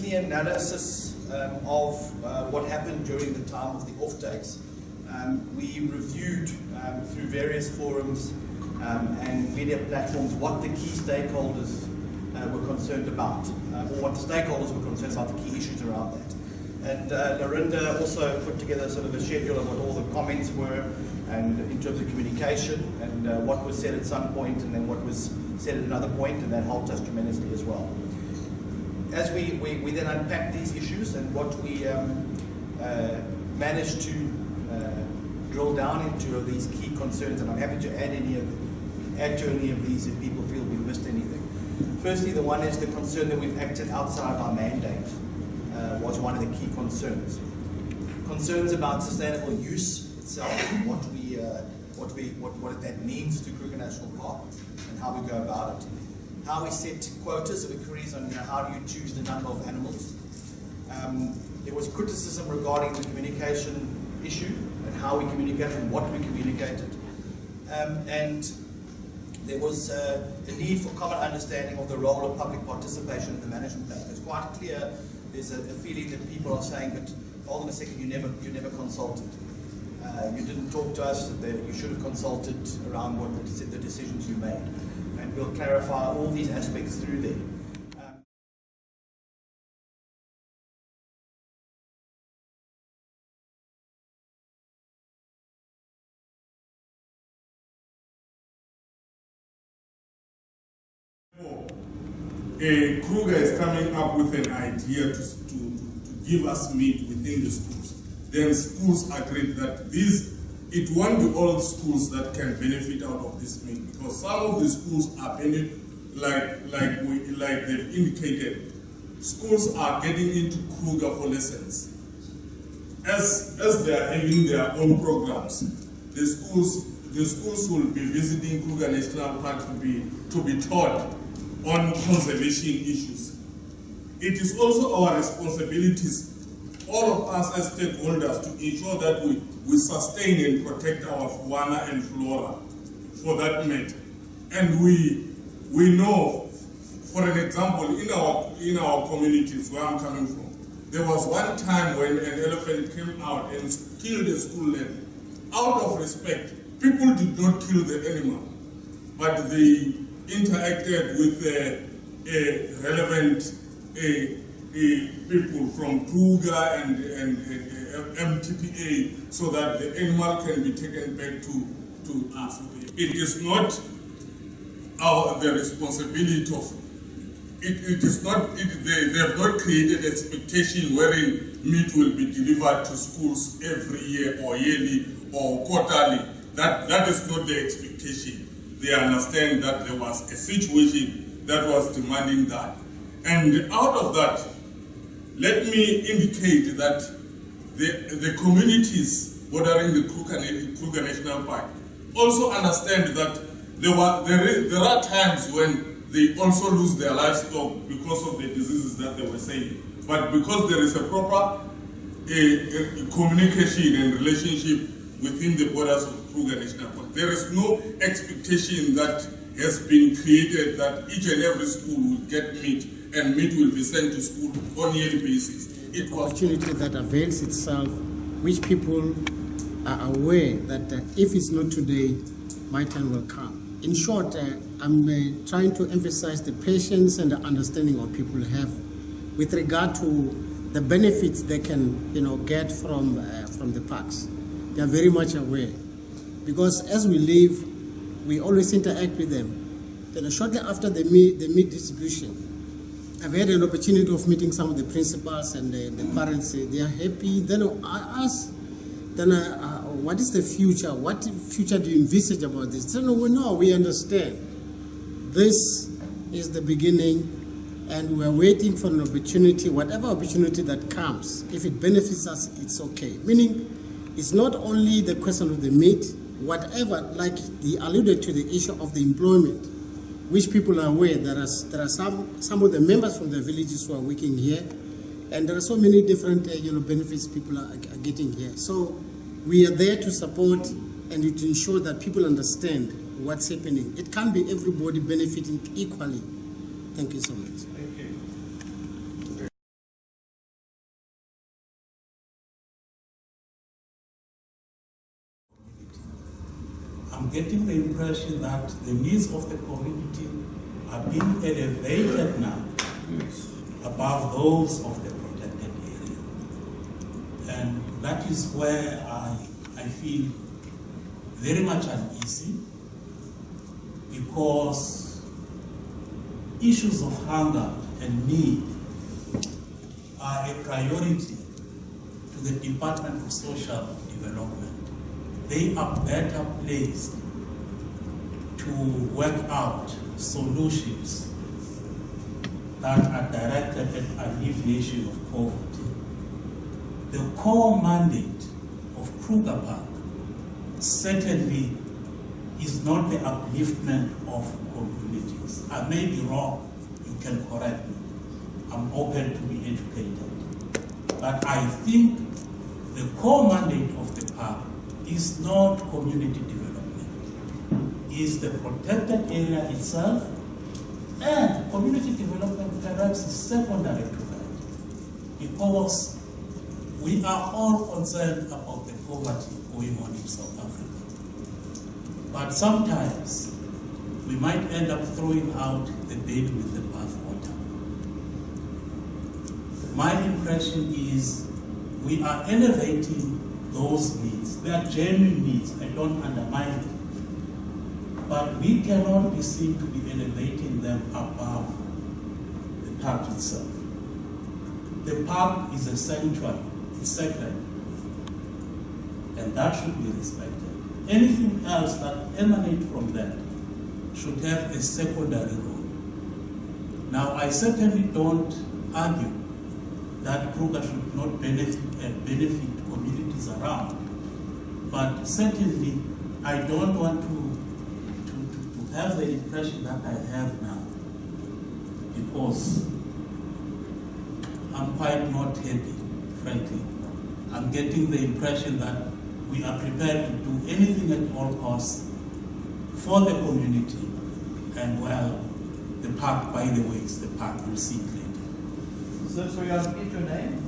the analysis of what happened during the time of the offtakes, we reviewed through various forums and media platforms what the key stakeholders were concerned about, or what the stakeholders were concerned about, the key issues around that. And Lorinda also put together sort of a schedule of what all the comments were, and in terms of communication, and what was said at some point, and then what was said at another point, and that helped us tremendously as well. As we then unpacked these issues, and what we managed to drill down into are these key concerns, and I'm happy to add to any of these if people feel we missed anything. Firstly, the one is the concern that we've acted outside our mandate was one of the key concerns. Concerns about sustainable use itself, what that means to Kruger National Park, and how we go about it. How we set quotas, so we queries on how do you choose the number of animals. There was criticism regarding the communication issue and how we communicated and what we communicated. And there was a need for common understanding of the role of public participation in the management plan. It's quite clear there's a feeling that people are saying, but hold on a second, you never consulted. You didn't talk to us, you should have consulted around what the decisions you made. And we'll clarify all these aspects through there. Kruger is coming up with an idea to give us meat within the schools. Then schools agreed that it won't be all schools that can benefit out of this meat, because some of the schools are like they've indicated. Schools are getting into Kruger for lessons. As they are having their own programs, the schools will be visiting Kruger National Park to be taught on conservation issues. It is also our responsibilities, all of us as stakeholders, to ensure that we sustain and protect our fauna and flora, for that matter. And we know, for an example, in our communities where I'm coming from, there was one time when an elephant came out and killed a school lady. Out of respect, people did not kill the animal, but they interacted with relevant people from Kruger and MTPA, so that the animal can be taken back to us. It is not the responsibility of it is not. They have not created expectation wherein meat will be delivered to schools every year or yearly or quarterly. That is not the expectation. They understand that there was a situation that was demanding that. And out of that, let me indicate that the communities bordering the Kruger National Park also understand that there are times when they also lose their livestock because of the diseases that they were saying. But because there is a proper communication and relationship within the borders of Kruger National Park, there is no expectation that has been created that each and every school will get meat and meat will be sent to school on a yearly basis. It was an opportunity that avails itself, which people are aware that if it's not today, my time will come. In short, I'm trying to emphasize the patience and the understanding what people have with regard to the benefits they can, get from the parks. They are very much aware, because as we live, we always interact with them. Then shortly after the meat distribution, I've had an opportunity of meeting some of the principals and the parents. They are happy. Then I ask, what is the future? What future do you envisage about this? They say, no, we understand. This is the beginning, and we are waiting for an opportunity, whatever opportunity that comes. If it benefits us, it's okay. Meaning, it's not only the question of the meat, whatever, like they alluded to the issue of the employment, which people are aware. There are some of the members from the villages who are working here, and there are so many different benefits people are getting here. So we are there to support and to ensure that people understand what's happening. It can't be everybody benefiting equally. Thank you so much. I'm getting the impression that the needs of the community are being elevated now above those of the protected area. And that is where I feel very much uneasy, because issues of hunger and need are a priority to the Department of Social Development. They are better placed to work out solutions that are directed at alleviation of poverty. The core mandate of Kruger Park certainly is not the upliftment of communities. I may be wrong, you can correct me. I'm open to be educated. But I think the core mandate of the park is not community development. It's the protected area itself, and community development perhaps is secondary to that, because we are all concerned about the poverty going on in South Africa. But sometimes we might end up throwing out the baby with the bathwater. My impression is we are elevating those needs. They are genuine needs. I don't undermine them. But we cannot be seen to be elevating them above the park itself. The park is a sanctuary. It's sacred. And that should be respected. Anything else that emanates from that should have a secondary role. Now, I certainly don't argue that Kruger should not benefit communities around, but certainly I don't want to have the impression that I have now, because I'm quite not happy, frankly. I'm getting the impression that we are prepared to do anything at all costs for the community, and well, the park, by the way, is the park. We'll see it later. So you have to get your name?